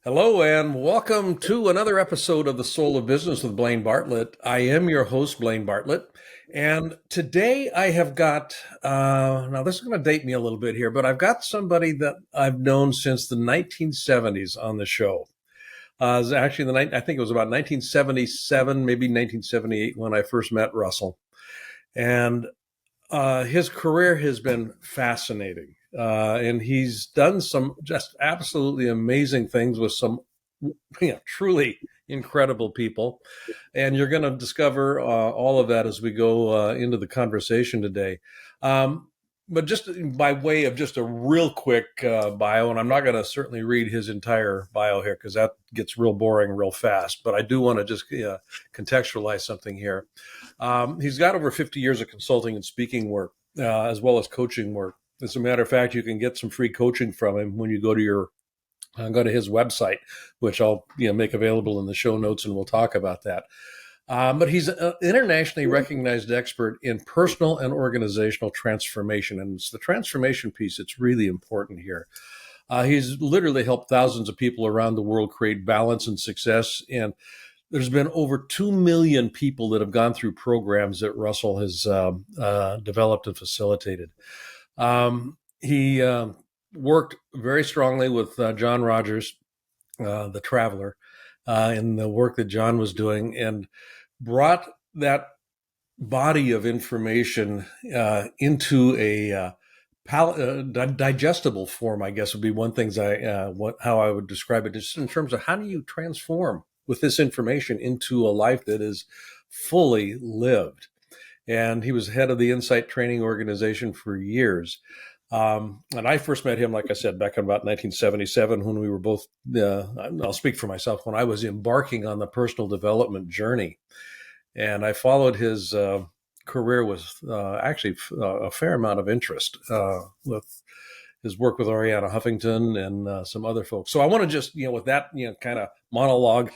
Hello and welcome to another episode of The Soul of Business with Blaine Bartlett. I am your host, Blaine Bartlett. And today I have got, now this is going to date me a little bit here, but I've got somebody that I've known since the 1970s on the show. It was actually I think it was about 1977, maybe 1978 when I first met Russell. And his career has been fascinating. And he's done some just absolutely amazing things with some truly incredible people. And you're going to discover all of that as we go into the conversation today. But just by way of just a real quick bio, and I'm not going to certainly read his entire bio here because that gets real boring real fast, but I do want to just contextualize something here. He's got over 50 years of consulting and speaking work, as well as coaching work. As a matter of fact, you can get some free coaching from him when you go to his website, which I'll make available in the show notes, and we'll talk about that. But he's an internationally recognized expert in personal and organizational transformation, and it's the transformation piece that's really important here. He's literally helped thousands of people around the world create balance and success, and there's been over 2 million people that have gone through programs that Russell has developed and facilitated. He worked very strongly with John Rogers, the traveler, in the work that John was doing, and brought that body of information into a digestible form, I guess would be one thing how I would describe it, just in terms of how do you transform with this information into a life that is fully lived. And he was head of the Insight Training Organization for years. And I first met him, like I said, back in about 1977 when we were both, I'll speak for myself, when I was embarking on the personal development journey. And I followed his career with actually a fair amount of interest with his work with Arianna Huffington and some other folks. So I want to just, with that, kind of monologue,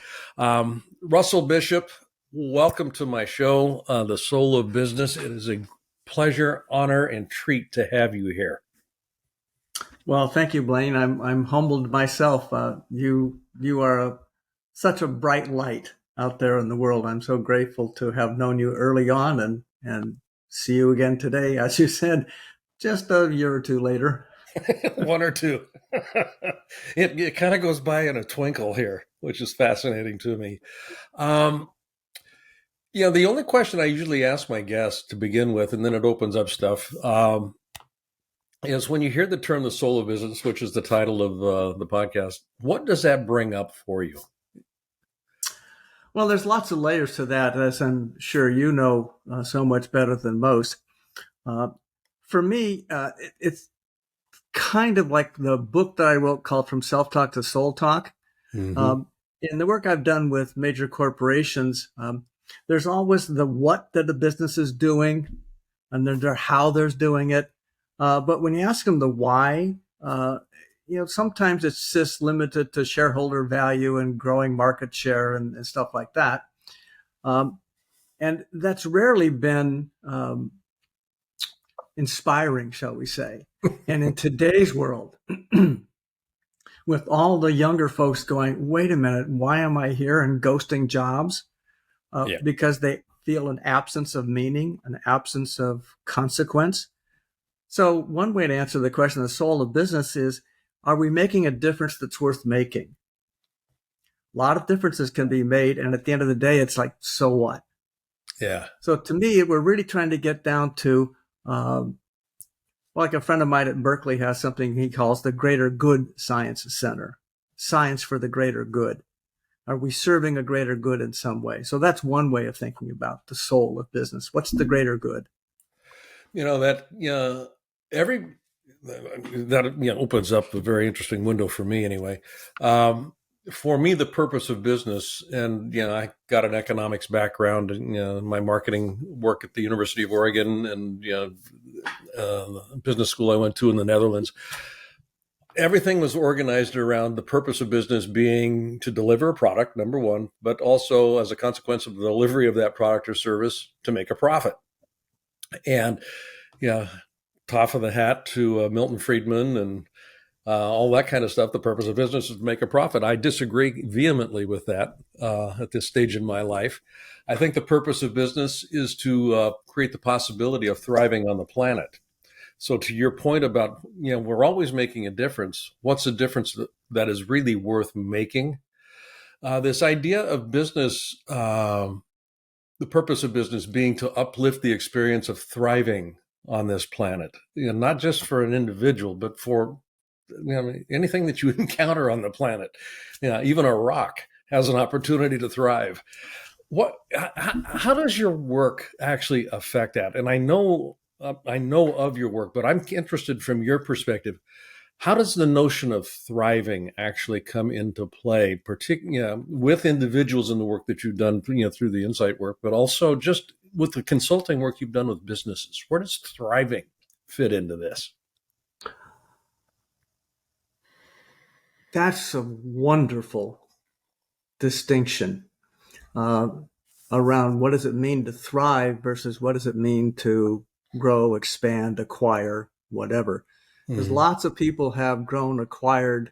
Russell Bishop, welcome to my show, The Soul of Business. It is a pleasure, honor, and treat to have you here. Well, thank you, Blaine. I'm humbled myself. You are such a bright light out there in the world. I'm so grateful to have known you early on and see you again today, as you said, just a year or two later. One or two. It kind of goes by in a twinkle here, which is fascinating to me. The only question I usually ask my guests to begin with, and then it opens up stuff, is when you hear the term "the soul of business," which is the title of the podcast, what does that bring up for you? Well, there's lots of layers to that, as I'm sure you know so much better than most. For me, it's kind of like the book that I wrote called From Self-Talk to Soul Talk. Mm-hmm. In the work I've done with major corporations, there's always the what that the business is doing, and then how they're doing it. But when you ask them the why, sometimes it's just limited to shareholder value and growing market share and stuff like that. And that's rarely been inspiring, shall we say. And in today's world, with all the younger folks going, wait a minute, why am I here, and ghosting jobs? Because they feel an absence of meaning, an absence of consequence. So one way to answer the question of the soul of business is, are we making a difference that's worth making? A lot of differences can be made, and at the end of the day, it's like, so what? Yeah. So to me, we're really trying to get down to, like a friend of mine at Berkeley has something he calls the Greater Good Science Center, science for the greater good. Are we serving a greater good in some way? So that's one way of thinking about the soul of business. What's the greater good? That opens up a very interesting window for me anyway. For me, the purpose of business, and I got an economics background, and my marketing work at the University of Oregon, and business school I went to in the Netherlands. Everything was organized around the purpose of business being to deliver a product, number one, but also as a consequence of the delivery of that product or service to make a profit. And toff of the hat to Milton Friedman and all that kind of stuff. The purpose of business is to make a profit. I disagree vehemently with that at this stage in my life. I think the purpose of business is to create the possibility of thriving on the planet. So to your point about, we're always making a difference. What's the difference that is really worth making? This idea of business, the purpose of business being to uplift the experience of thriving on this planet, not just for an individual, but for anything that you encounter on the planet. Even a rock has an opportunity to thrive. How does your work actually affect that? And I know of your work, but I'm interested from your perspective. How does the notion of thriving actually come into play, particularly with individuals in the work that you've done, through the insight work, but also just with the consulting work you've done with businesses? Where does thriving fit into this? That's a wonderful distinction uh, around what does it mean to thrive versus what does it mean to grow, expand, acquire, whatever. Because Mm-hmm. lots of people have grown, acquired,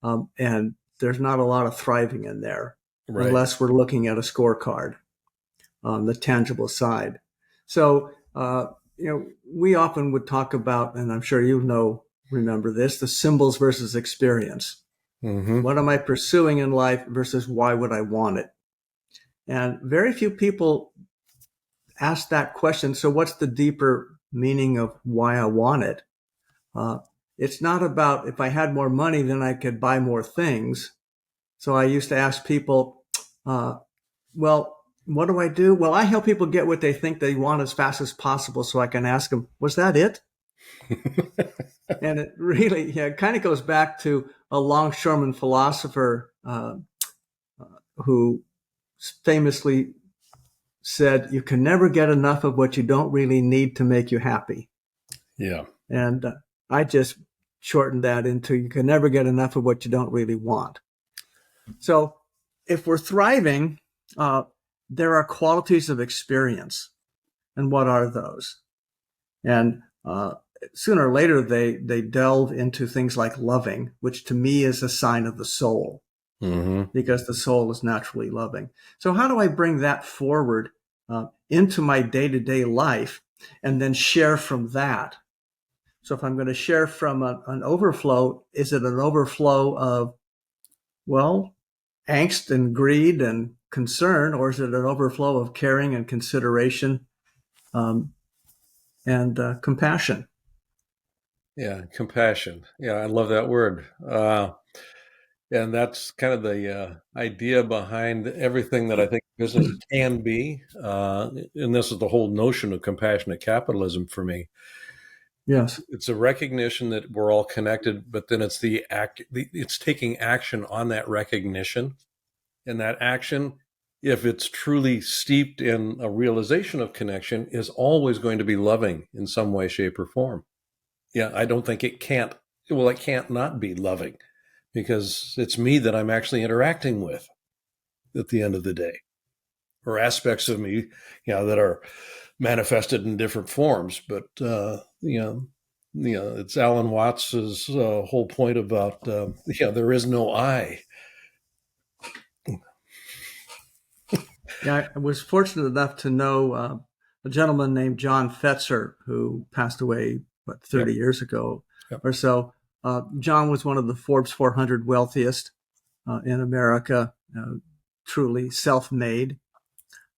and there's not a lot of thriving in there Right. unless we're looking at a scorecard on the tangible side. So, we often would talk about, and I'm sure remember this, the symbols versus experience. Mm-hmm. What am I pursuing in life versus why would I want it? And very few people ask that question. So, what's the deeper meaning of why I want it? Uh, it's not about if I had more money, then I could buy more things. So, I used to ask people, well, what do I do? Well, I help people get what they think they want as fast as possible. So I can ask them, was that it? And it really, it kind of goes back to a longshoreman philosopher who famously said, you can never get enough of what you don't really need to make you happy. Yeah. And I just shortened that into you can never get enough of what you don't really want. So if we're thriving, there are qualities of experience. And what are those? And sooner or later, they delve into things like loving, which to me is a sign of the soul, Mm-hmm. because the soul is naturally loving. So how do I bring that forward into my day-to-day life and then share from that? So if I'm going to share from an overflow, is it an overflow of, well, angst and greed and concern, or is it an overflow of caring and consideration um, and compassion? Yeah. Compassion. Yeah. I love that word. And that's kind of the idea behind everything that I think business can be. And this is the whole notion of compassionate capitalism for me. Yes. It's a recognition that we're all connected, but then it's it's taking action on that recognition. And that action, if it's truly steeped in a realization of connection, is always going to be loving in some way, shape, or form. Yeah, I don't think it can't not be loving because it's me that I'm actually interacting with at the end of the day, or aspects of me, that are manifested in different forms. But, it's Alan Watts's whole point about, there is no I. Yeah, I was fortunate enough to know a gentleman named John Fetzer who passed away, 30 Yep. years ago Yep. or so. John was one of the Forbes 400 wealthiest in America, truly self-made.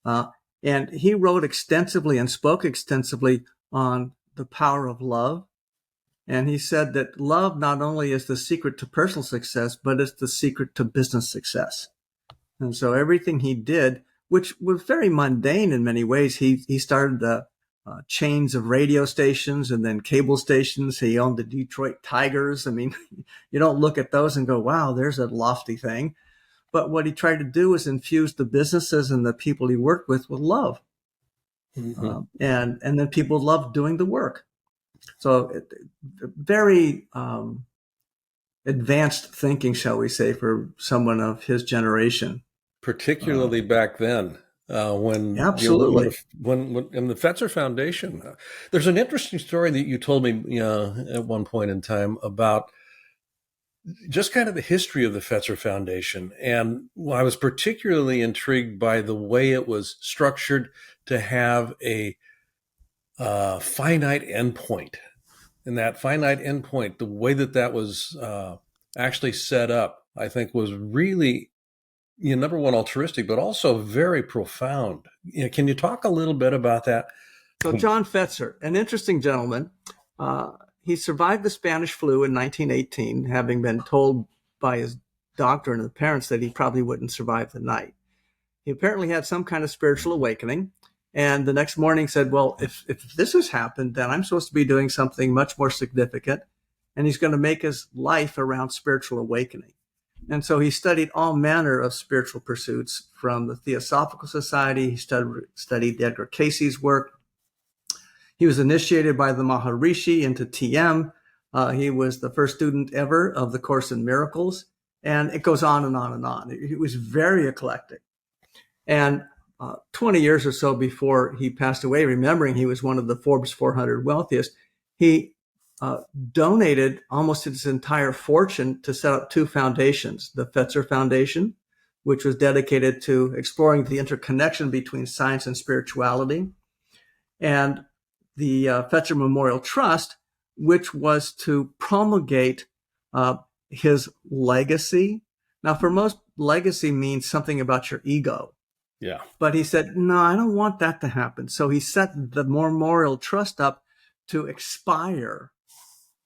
Uh, and he wrote extensively and spoke extensively on the power of love. And he said that love not only is the secret to personal success, but it's the secret to business success. And so everything he did, which was very mundane in many ways, he started the chains of radio stations and then cable stations. He owned the Detroit Tigers. I mean, you don't look at those and go, wow, there's a lofty thing. But what he tried to do was infuse the businesses and the people he worked with love. Mm-hmm. And then people loved doing the work. So very advanced thinking, shall we say, for someone of his generation. Particularly back then. when Absolutely. when in the Fetzer Foundation. There's an interesting story that you told me at one point in time about just kind of the history of the Fetzer Foundation, and I was particularly intrigued by the way it was structured to have a finite endpoint. And that finite endpoint, the way that that was actually set up, I think was really, number one, altruistic, but also very profound. Can you talk a little bit about that? So John Fetzer, an interesting gentleman, uh, he survived the Spanish flu in 1918, having been told by his doctor and the parents that he probably wouldn't survive the night. He apparently had some kind of spiritual awakening, and the next morning said, well, if this has happened, then I'm supposed to be doing something much more significant. And he's going to make his life around spiritual awakening. And so he studied all manner of spiritual pursuits from the Theosophical Society. He studied Edgar Cayce's work. He was initiated by the Maharishi into TM. He was the first student ever of the Course in Miracles. And it goes on and on and on. He was very eclectic. And 20 years or so before he passed away, remembering he was one of the Forbes 400 wealthiest, he donated almost his entire fortune to set up two foundations: the Fetzer Foundation, which was dedicated to exploring the interconnection between science and spirituality, and the Fetzer Memorial Trust, which was to promulgate his legacy. Now, for most, legacy means something about your ego. Yeah. But he said, no, I don't want that to happen. So he set the Memorial Trust up to expire,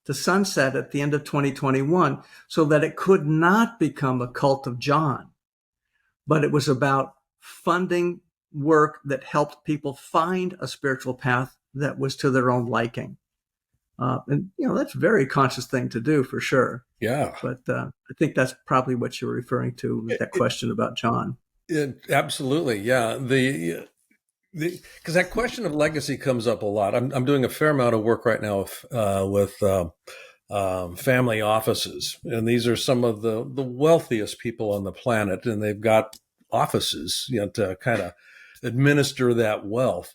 to sunset at the end of 2021, so that it could not become a cult of John. But it was about funding work that helped people find a spiritual path that was to their own liking. And, that's a very conscious thing to do for sure. Yeah. But I think that's probably what you're referring to with that question about John. Absolutely. Yeah. Because that question of legacy comes up a lot. I'm doing a fair amount of work right now with family offices, and these are some of the wealthiest people on the planet, and they've got offices, to kind of administer that wealth.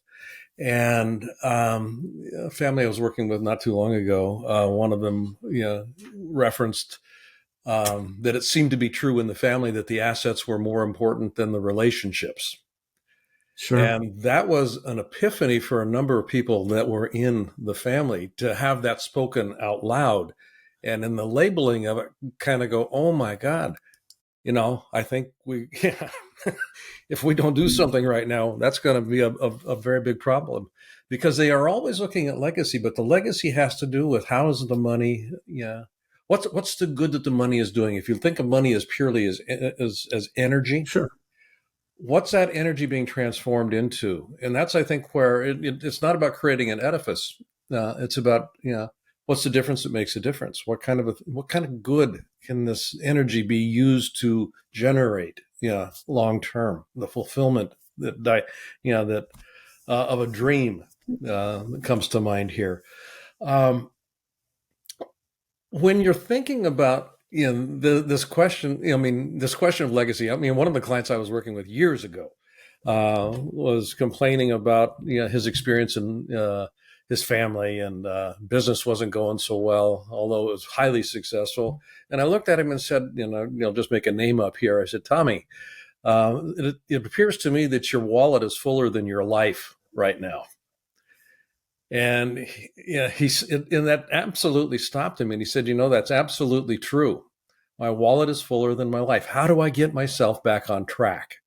And a family I was working with not too long ago, one of them, referenced that it seemed to be true in the family that the assets were more important than the relationships. Sure. And that was an epiphany for a number of people that were in the family to have that spoken out loud. And in the labeling of it, kind of go, oh my God, I think if we don't do something right now, that's going to be a very big problem, because they are always looking at legacy, but the legacy has to do with how is the money, what's the good that the money is doing? If you think of money as purely as energy, Sure. what's that energy being transformed into? And that's, I think, where it's not about creating an edifice. It's about, what's the difference that makes a difference? What kind of good can this energy be used to generate? Long term, the fulfillment that of a dream that comes to mind here. When you're thinking about this question, this question of legacy. One of the clients I was working with years ago was complaining about his experience in his family, and business wasn't going so well, although it was highly successful. And I looked at him and said, just make a name up here. I said, Tommy, it appears to me that your wallet is fuller than your life right now. And that absolutely stopped him. And he said, that's absolutely true. My wallet is fuller than my life. How do I get myself back on track?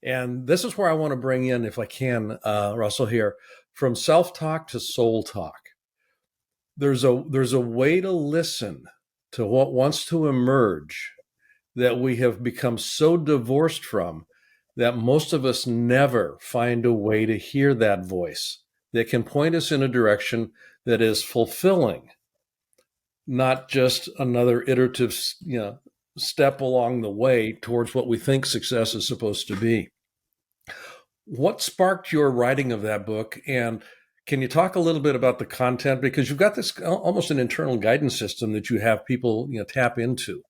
And this is where I want to bring in, if I can, Russell, here, from self-talk to soul talk. There's a way to listen to what wants to emerge that we have become so divorced from that most of us never find a way to hear that voice that can point us in a direction that is fulfilling, not just another iterative, step along the way towards what we think success is supposed to be. What sparked your writing of that book? And can you talk a little bit about the content? Because you've got this almost an internal guidance system that you have people, tap into.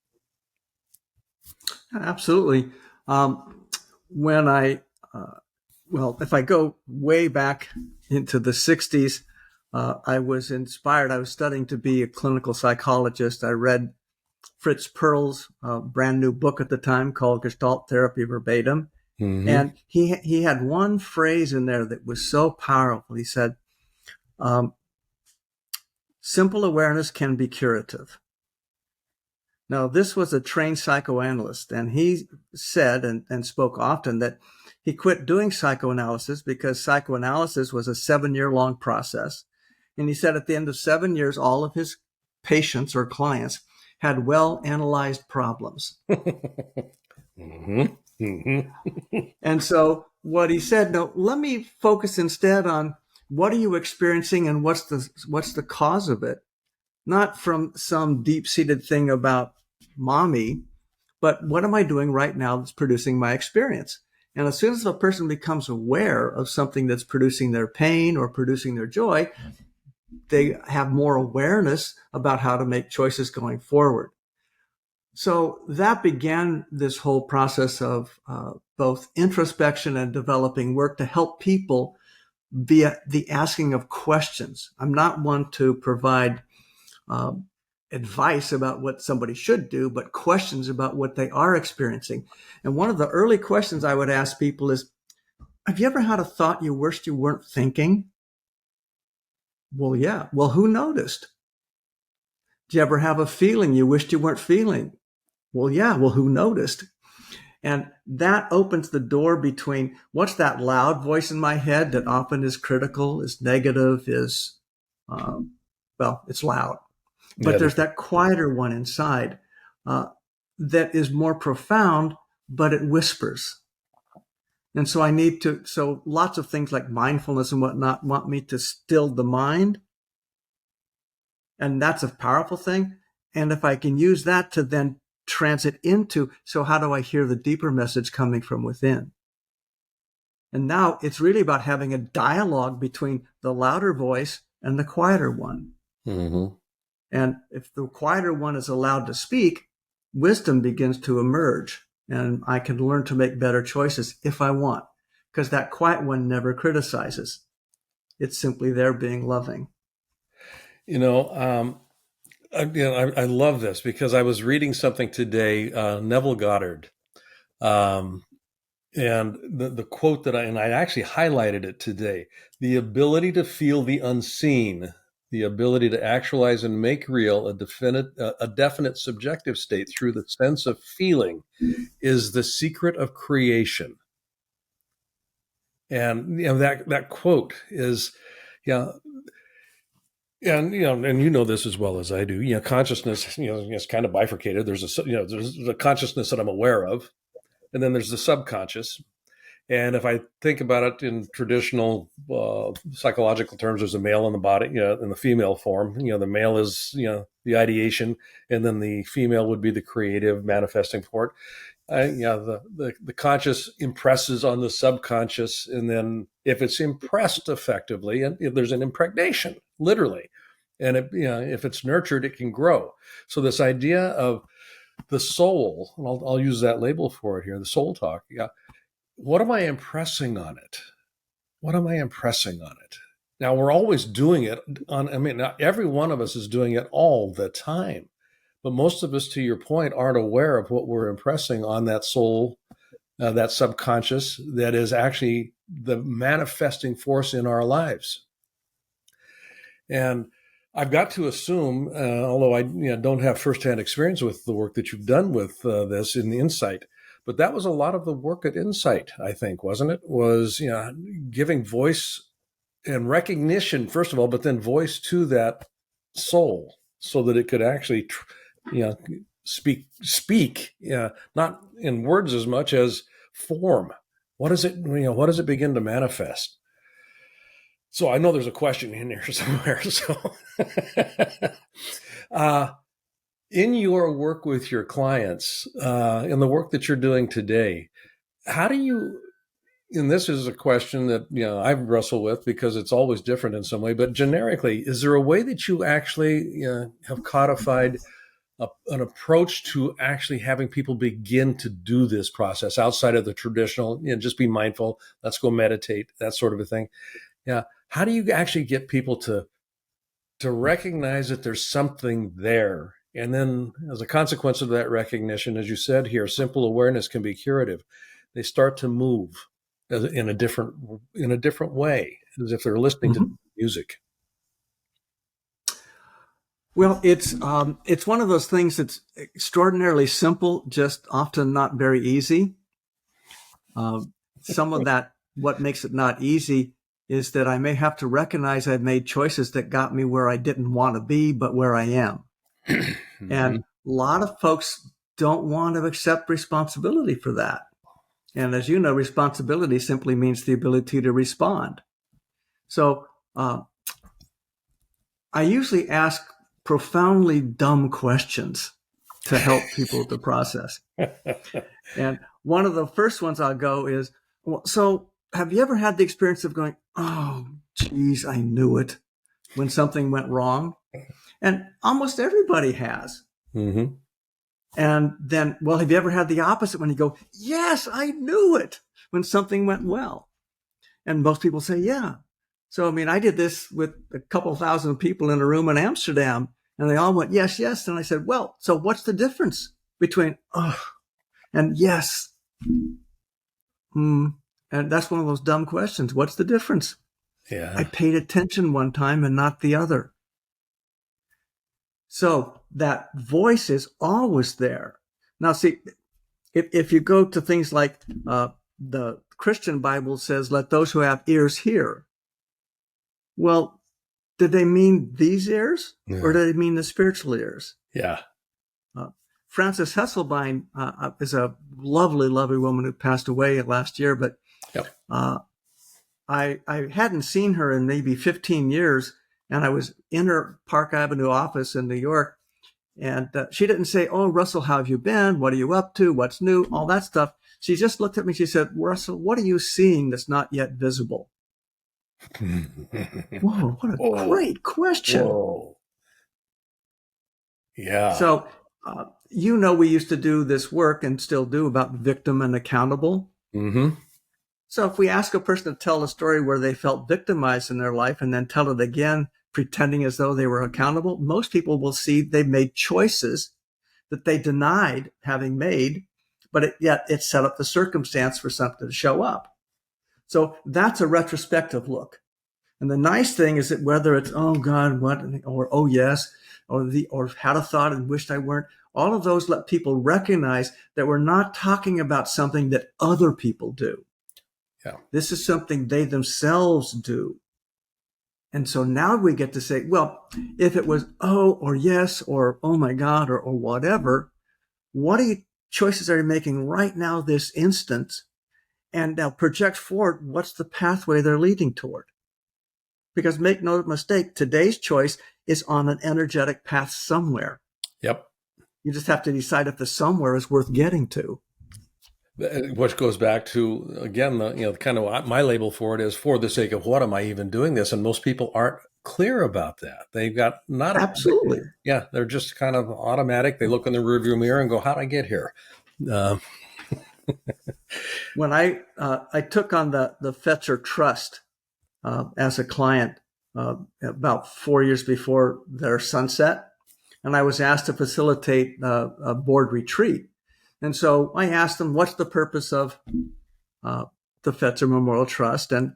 Absolutely. When I Well, if I go way back into the 60s, I was inspired. I was studying to be a clinical psychologist. I read Fritz Perl's brand new book at the time called Gestalt Therapy Verbatim. Hmm. And he had one phrase in there that was so powerful. He said, um, simple awareness can be curative. Now, this was a trained psychoanalyst, and he said and spoke often that he quit doing psychoanalysis because psychoanalysis was a 7-year long process. And he said at the end of 7 years, all of his patients or clients had well analyzed problems. Hmm. Hmm. And so what he said, no, let me focus instead on what are you experiencing and what's the cause of it? Not from some deep-seated thing about mommy, but what am I doing right now that's producing my experience? And as soon as a person becomes aware of something that's producing their pain or producing their joy, they have more awareness about how to make choices going forward. So that began this whole process of both introspection and developing work to help people via the asking of questions. I'm not one to provide um, advice about what somebody should do, but questions about what they are experiencing. And one of the early questions I would ask people is, have you ever had a thought you wished you weren't thinking? Well, yeah. Well, who noticed? Do you ever have a feeling you wished you weren't feeling? Well, yeah. Well, who noticed? And that opens the door between what's that loud voice in my head that often is critical, is negative, is, um, well, it's loud. But Yeah. there's that quieter one inside uh, that is more profound, but it whispers. And so I need to, so lots of things like mindfulness and whatnot want me to still the mind. And that's a powerful thing. And if I can use that to then transit into, so how do I hear the deeper message coming from within? And now it's really about having a dialogue between the louder voice and the quieter one. Hmm. And if the quieter one is allowed to speak, wisdom begins to emerge. And I can learn to make better choices if I want, because that quiet one never criticizes. It's simply there being loving. You know, I love this because I was reading something today, Neville Goddard, um, and the quote and I actually highlighted it today: the ability to feel the unseen, the ability to actualize and make real a definite subjective state through the sense of feeling, is the secret of creation. And that quote is, yeah. And and you know this as well as I do. Consciousness, it's kind of bifurcated. There's the consciousness that I'm aware of, and then there's the subconscious. And if I think about it in traditional psychological terms, there's a male in the body, in the female form. The male is the ideation, and then the female would be the creative manifesting for it. The conscious impresses on the subconscious, and then if it's impressed effectively, and if there's an impregnation, literally, and if it's nurtured, it can grow. So this idea of the soul, and I'll use that label for it here, the soul talk. Yeah, what am I impressing on it? What am I impressing on it? Now we're always doing it on. I mean, every one of us is doing it all the time. But most of us, to your point, aren't aware of what we're impressing on that soul, that subconscious that is actually the manifesting force in our lives. And I've got to assume, although I don't have firsthand experience with the work that you've done with this in the Insight, but that was a lot of the work at Insight, I think, wasn't it? Was giving voice and recognition, first of all, but then voice to that soul so that it could actually, you know, speak, not in words as much as form. What does it, what does it begin to manifest? So I know there's a question in here somewhere. So, uh, in your work with your clients, in the work that you're doing today, how do you, and this is a question that I wrestle with because it's always different in some way, but generically, is there a way that you actually have codified an approach to actually having people begin to do this process outside of the traditional, just be mindful, let's go meditate, that sort of a thing. Yeah. How do you actually get people to recognize that there's something there? And then as a consequence of that recognition, as you said here, simple awareness can be curative. They start to move in a different way, as if they're listening to Mm-hmm. music. Well, it's one of those things that's extraordinarily simple, just often not very easy. Some of that, what makes it not easy, is that I may have to recognize I've made choices that got me where I didn't want to be, but where I am. And Mm-hmm. a lot of folks don't want to accept responsibility for that. And as you know, responsibility simply means the ability to respond. So I usually ask profoundly dumb questions to help people to process. And one of the first ones I'll go is, well, so have you ever had the experience of going, oh, geez, I knew it, when something went wrong? And almost everybody has. Mm-hmm. And then, well, have you ever had the opposite when you go, yes, I knew it, when something went well? And most people say, yeah. So, I mean, I did this with a couple thousand people in a room in Amsterdam, and they all went, yes, yes. And I said, well, so what's the difference between, oh, and yes? And that's one of those dumb questions. What's the difference? I Yeah. paid attention one time and not the other. So that voice is always there. Now, see, if you go to things like the Christian Bible says, let those who have ears hear. Well, did they mean these ears, or Yeah. did they mean the spiritual ears? Yeah. Frances Hesselbein is a lovely, lovely woman who passed away last year, but Yep. I hadn't seen her in maybe 15 years, and I was in her Park Avenue office in New York, and she didn't say, oh, Russell, how have you been? What are you up to? What's new? All that stuff. She just looked at me. She said, Russell, what are you seeing that's not yet visible? Whoa, what a Whoa. great question. Whoa. Yeah. So, we used to do this work and still do about victim and accountable. Mm-hmm. So if we ask a person to tell a story where they felt victimized in their life and then tell it again, pretending as though they were accountable, most people will see they made choices that they denied having made, but yet it set up the circumstance for something to show up. So that's a retrospective look. And the nice thing is that whether it's, oh God, what, or oh yes, or had a thought and wished I weren't, all of those let people recognize that we're not talking about something that other people do. Yeah. This is something they themselves do. And so now we get to say, well, if it was oh or yes or oh my God or whatever, what choices are you making right now, this instant? And now project forward, what's the pathway they're leading toward? Because make no mistake, today's choice is on an energetic path somewhere. Yep. You just have to decide if the somewhere is worth getting to. Which goes back to, again, kind of my label for it is, for the sake of what am I even doing this? And most people aren't clear about that. They've got not Absolutely. Yeah, they're just kind of automatic. They look in the rearview mirror and go, how'd I get here? When I took on the Fetcher Trust as a client about 4 years before their sunset, and I was asked to facilitate a board retreat. And so I asked them, what's the purpose of the Fetzer Memorial Trust? And,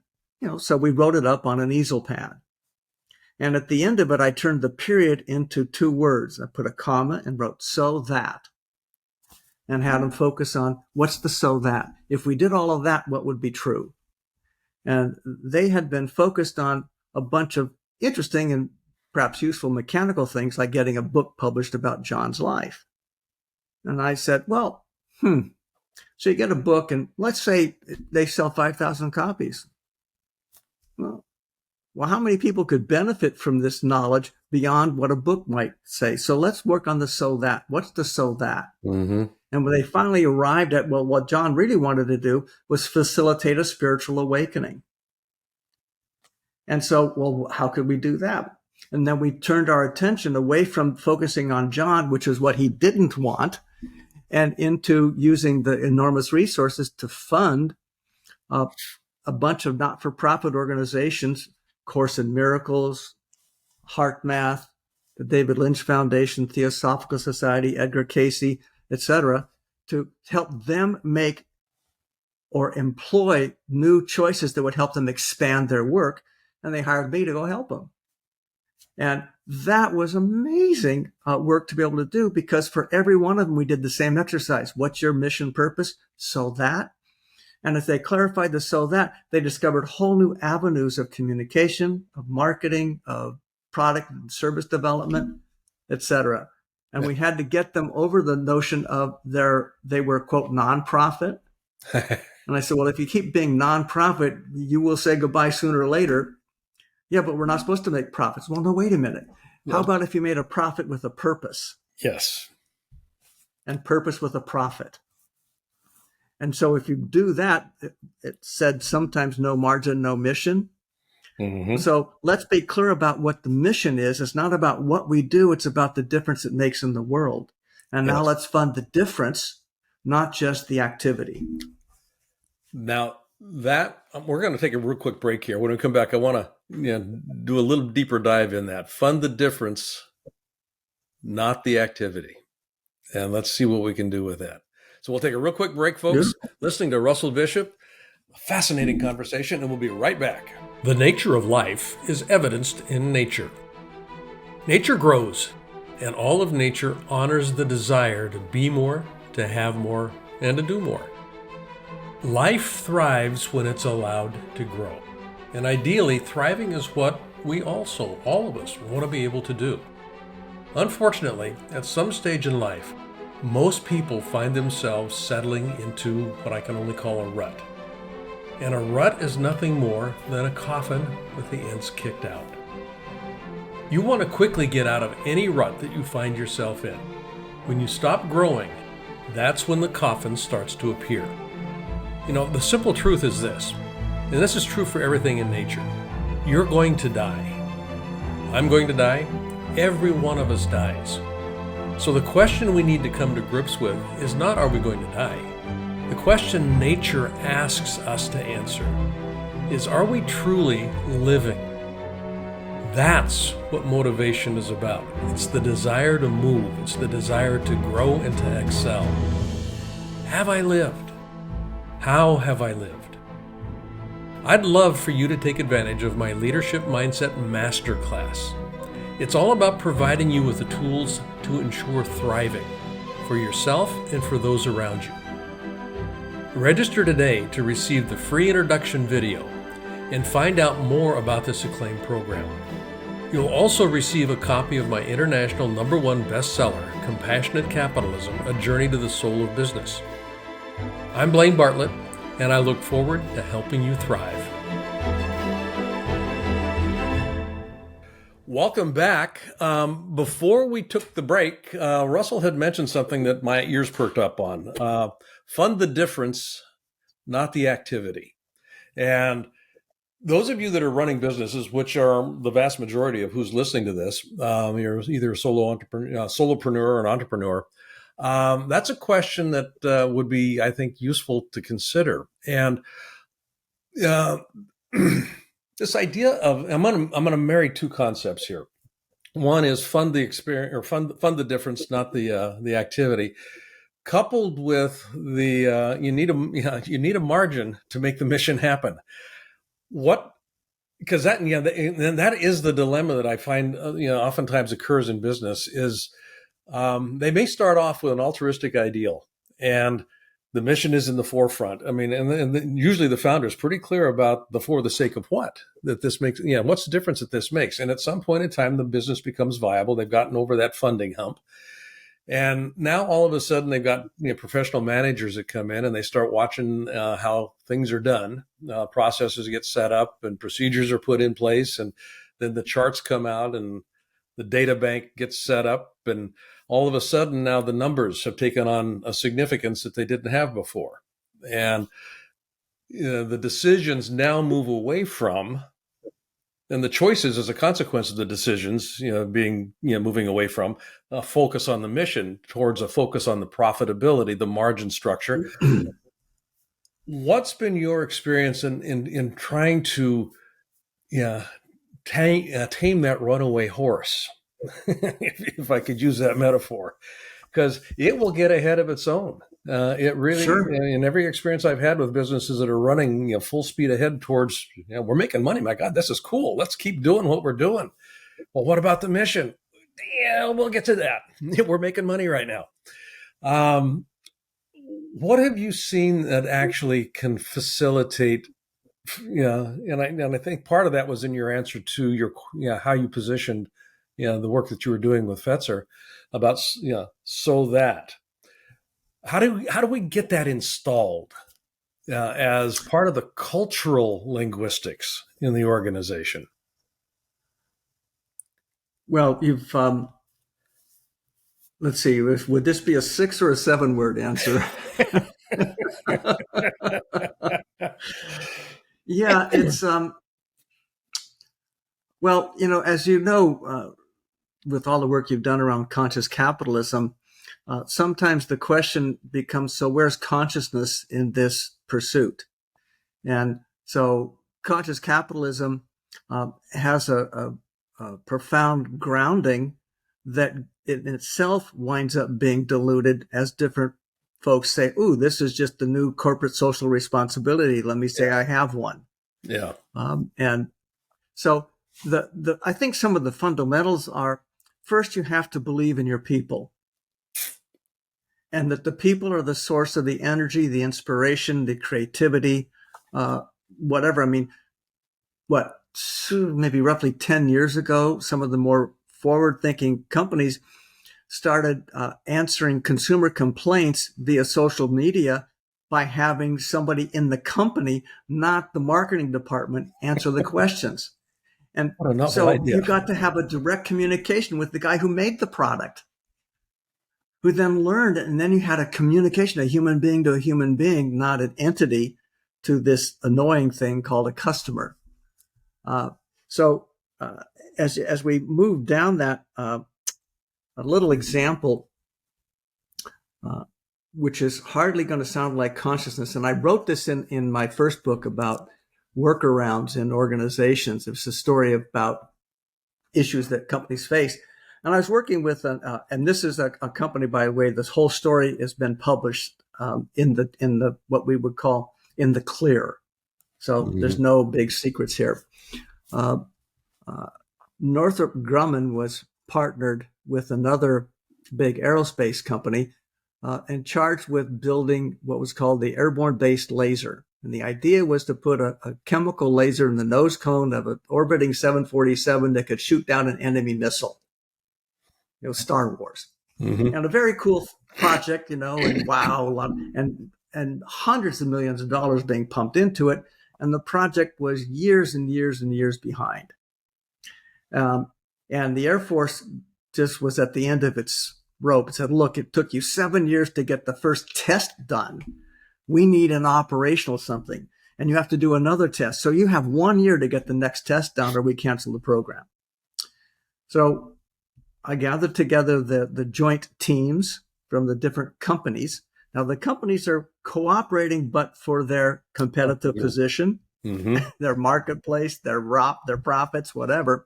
so we wrote it up on an easel pad. And at the end of it, I turned the period into 2 words. I put a comma and wrote, so that, and had them focus on what's the so that. If we did all of that, what would be true? And they had been focused on a bunch of interesting and perhaps useful mechanical things, like getting a book published about John's life. And I said, well, so you get a book and let's say they sell 5,000 copies. Well, how many people could benefit from this knowledge beyond what a book might say? So let's work on the so that. What's the so that? Mm-hmm. And when they finally arrived at, well, what John really wanted to do was facilitate a spiritual awakening. And so, well, how could we do that? And then we turned our attention away from focusing on John, which is what he didn't want, and into using the enormous resources to fund uh, a bunch of not-for-profit organizations, Course in Miracles, Heart Math, the David Lynch Foundation, Theosophical Society, Edgar Cayce, etc., to help them make or employ new choices that would help them expand their work. And they hired me to go help them. And that was amazing work to be able to do, because for every one of them, we did the same exercise. What's your mission purpose? So that. And as they clarified the so that, they discovered whole new avenues of communication, of marketing, of product and service development, etc. And we had to get them over the notion of they were, quote, nonprofit. And I said, well, if you keep being nonprofit, you will say goodbye sooner or later. Yeah, but we're not supposed to make profits. Well, no, wait a minute. How about if you made a profit with a purpose? Yes. And purpose with a profit. And so if you do that, it said sometimes no margin, no mission. Mm-hmm. So let's be clear about what the mission is. It's not about what we do. It's about the difference it makes in the world. And now let's fund the difference, not just the activity. Now that we're going to take a real quick break here. When we come back, I want to do a little deeper dive in that. Fund the difference, not the activity. And let's see what we can do with that. So we'll take a real quick break, folks. Good. Listening to Russell Bishop, a fascinating conversation, and we'll be right back. The nature of life is evidenced in nature. Nature grows, and all of nature honors the desire to be more, to have more, and to do more. Life thrives when it's allowed to grow. And ideally, thriving is what we also, all of us, want to be able to do. Unfortunately, at some stage in life, most people find themselves settling into what I can only call a rut. And a rut is nothing more than a coffin with the ends kicked out. You want to quickly get out of any rut that you find yourself in. When you stop growing, that's when the coffin starts to appear. The simple truth is this, and this is true for everything in nature. You're going to die. I'm going to die. Every one of us dies. So the question we need to come to grips with is not, are we going to die? The question nature asks us to answer is, are we truly living? That's what motivation is about. It's the desire to move. It's the desire to grow and to excel. Have I lived? How have I lived? I'd love for you to take advantage of my Leadership Mindset Masterclass. It's all about providing you with the tools to ensure thriving for yourself and for those around you. Register today to receive the free introduction video and find out more about this acclaimed program. You'll also receive a copy of my international #1 bestseller, Compassionate Capitalism, A Journey to the Soul of Business. I'm Blaine Bartlett, and I look forward to helping you thrive. Welcome back. Before we took the break, Russell had mentioned something that my ears perked up on. Fund the difference, not the activity. And those of you that are running businesses, which are the vast majority of who's listening to this, you're either a solopreneur or an entrepreneur. That's a question that would be, I think, useful to consider. And this idea of I'm gonna marry two concepts here. One is fund the experience, or fund the difference, not the activity. Coupled with the you need a margin to make the mission happen. Because that is the dilemma that I find oftentimes occurs in business is they may start off with an altruistic ideal and the mission is in the forefront. I mean, and usually the founder is pretty clear about the for the sake of what that this makes. What's the difference that this makes? And at some point in time, the business becomes viable. They've gotten over that funding hump. And now all of a sudden they've got professional managers that come in and they start watching how things are done. Processes get set up and procedures are put in place. And then the charts come out and the data bank gets set up. And all of a sudden now the numbers have taken on a significance that they didn't have before. And the decisions now move away from And the choices as a consequence of the decisions, being, moving away from a focus on the mission towards a focus on the profitability, the margin structure. What's been your experience in trying to, yeah, tame that runaway horse, if I could use that metaphor, because it will get ahead of its own. It really, Sure. in every experience I've had with businesses that are running, full speed ahead towards, we're making money. My God, this is cool. Let's keep doing what we're doing. Well, what about the mission? Yeah, we'll get to that. We're making money right now. Um, what have you seen that actually can facilitate? Yeah, and I think part of that was in your answer to your, how you positioned, the work that you were doing with Fetzer about, so that how do we get that installed as part of the cultural linguistics in the organization? Well, you've let's see. Would this be a 6 or a 7 word answer? Yeah, it's well, as you know, with all the work you've done around conscious capitalism, sometimes the question becomes, so where's consciousness in this pursuit? And so conscious capitalism has a profound grounding that in itself winds up being diluted as different folks say, ooh, this is just the new corporate social responsibility. Let me say I have one. Yeah. And so I think some of the fundamentals are, first, you have to believe in your people, and that the people are the source of the energy, the inspiration, the creativity, whatever. I mean, maybe roughly 10 years ago, some of the more forward-thinking companies started answering consumer complaints via social media by having somebody in the company, not the marketing department, answer the questions. And What a novel so you idea. got to have a direct communication with the guy who made the product, who then learned it. And then you had a communication, a human being to a human being, not an entity to this annoying thing called a customer. So as we move down that, a little example, which is hardly going to sound like consciousness. And I wrote this in my first book about workarounds in organizations. It was a story about issues that companies face. And I was working with, and this is a company, by the way, this whole story has been published in the what we would call in the clear. So there's no big secrets here. Northrop Grumman was partnered with another big aerospace company and charged with building what was called the airborne-based laser. And the idea was to put a chemical laser in the nose cone of an orbiting 747 that could shoot down an enemy missile. It was Star Wars. Mm-hmm. And a very cool project, and wow, a lot, and hundreds of millions of dollars being pumped into it. And the project was years and years and years behind. And the Air Force just was at the end of its rope. It said, look, it took you 7 years to get the first test done. We need an operational something. And you have to do another test. So you have 1 year to get the next test done or we cancel the program. So I gathered together the joint teams from the different companies. Now, the companies are cooperating, but for their competitive position, their marketplace, their profits, whatever.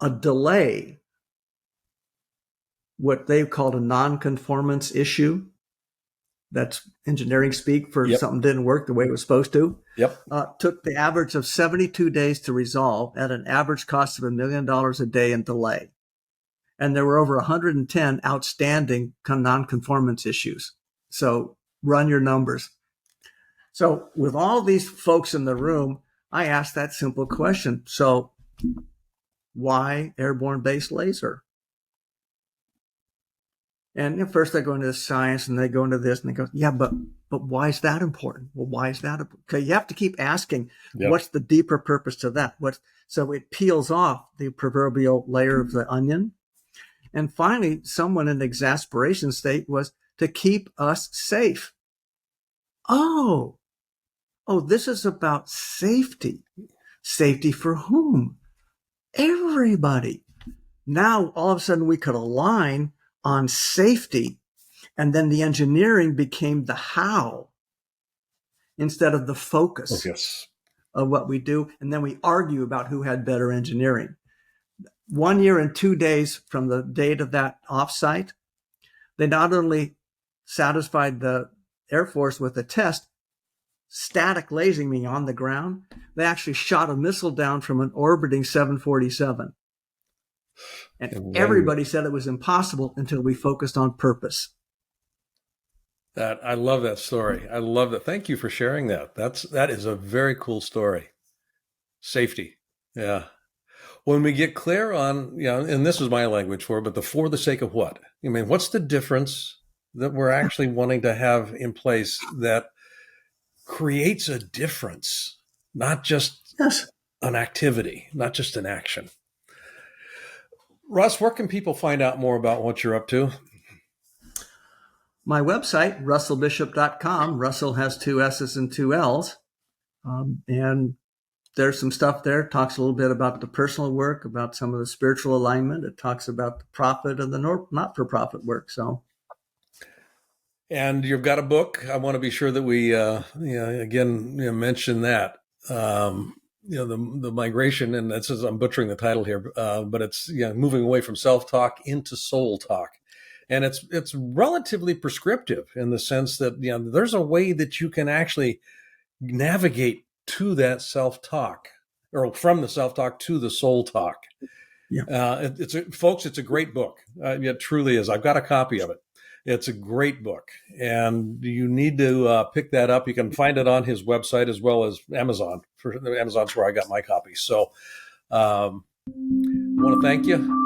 A delay, what they've called a non-conformance issue, that's engineering speak for something didn't work the way it was supposed to, took the average of 72 days to resolve at an average cost of $1 million a day in delay. And there were over 110 outstanding non-conformance issues. So run your numbers. So with all these folks in the room, I asked that simple question. So why airborne-based laser? And at first they go into the science and they go into this and they go, yeah, but why is that important? Well, why is that? Okay, you have to keep asking, what's the deeper purpose to that? So it peels off the proverbial layer of the onion. And finally, someone in the exasperation state was to keep us safe. Oh, oh, this is about safety. Safety for whom? Everybody. Now, all of a sudden, we could align on safety, and then the engineering became the how instead of the Oh, focus yes. of what we do. And then we argue about who had better engineering. 1 year and 2 days from the date of that offsite, they not only satisfied the Air Force with a test, static lasing me on the ground, they actually shot a missile down from an orbiting 747. And And then everybody said it was impossible until we focused on purpose. that I love that story. I love that. Thank you for sharing that. That is a very cool story. Safety. Yeah. When we get clear on, and this is my language for it, but the for the sake of what? I mean, what's the difference that we're actually wanting to have in place that creates a difference, not just Yes. an activity, not just an action? Russ, where can people find out more about what you're up to? My website, russellbishop.com. Russell has 2 S's and 2 L's. And there's some stuff there. It talks a little bit about the personal work, about some of the spiritual alignment. It talks about the profit and the not-for-profit work. So, And you've got a book. I want to be sure that we, again, mention that. The migration, and this is, I'm butchering the title here, but it's moving away from self-talk into soul talk, and it's relatively prescriptive in the sense that there's a way that you can actually navigate to that self-talk, or from the self-talk to the soul talk. yeah. Folks, it's a great book. It truly is. I've got a copy of it. It's a great book, and you need to pick that up. You can find it on his website as well as Amazon. Amazon's where I got my copy. So I want to thank you.